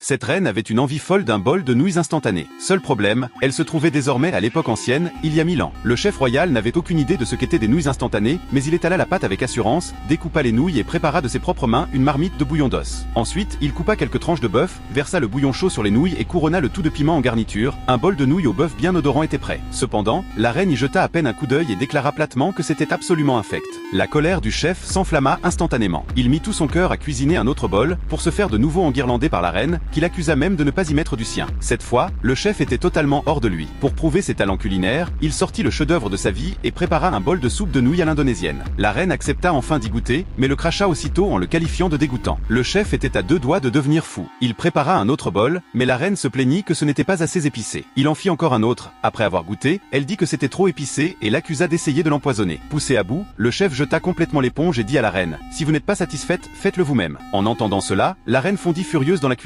Cette reine avait une envie folle d'un bol de nouilles instantanées. Seul problème, elle se trouvait désormais à l'époque ancienne, il y a 1000 ans. Le chef royal n'avait aucune idée de ce qu'étaient des nouilles instantanées, mais il étala la pâte avec assurance, découpa les nouilles et prépara de ses propres mains une marmite de bouillon d'os. Ensuite, il coupa quelques tranches de bœuf, versa le bouillon chaud sur les nouilles et couronna le tout de piment en garniture. Un bol de nouilles au bœuf bien odorant était prêt. Cependant, la reine y jeta à peine un coup d'œil et déclara platement que c'était absolument infect. La colère du chef s'enflamma instantanément. Il mit tout son cœur à cuisiner un autre bol, pour se faire de nouveau enguirlander par la reine, qui l'accusa même de ne pas y mettre du sien. Cette fois, le chef était totalement hors de lui. Pour prouver ses talents culinaires, il sortit le chef-d'œuvre de sa vie et prépara un bol de soupe de nouilles à l'indonésienne. La reine accepta enfin d'y goûter, mais le cracha aussitôt en le qualifiant de dégoûtant. Le chef était à deux doigts de devenir fou. Il prépara un autre bol, mais la reine se plaignit que ce n'était pas assez épicé. Il en fit encore un autre. Après avoir goûté, elle dit que c'était trop épicé et l'accusa d'essayer de l'empoisonner. Poussé à bout, le chef jeta complètement l'éponge et dit à la reine: « Si vous n'êtes pas satisfaite, faites-le vous-même. » En entendant cela, la reine fondit furieuse dans la cuisine.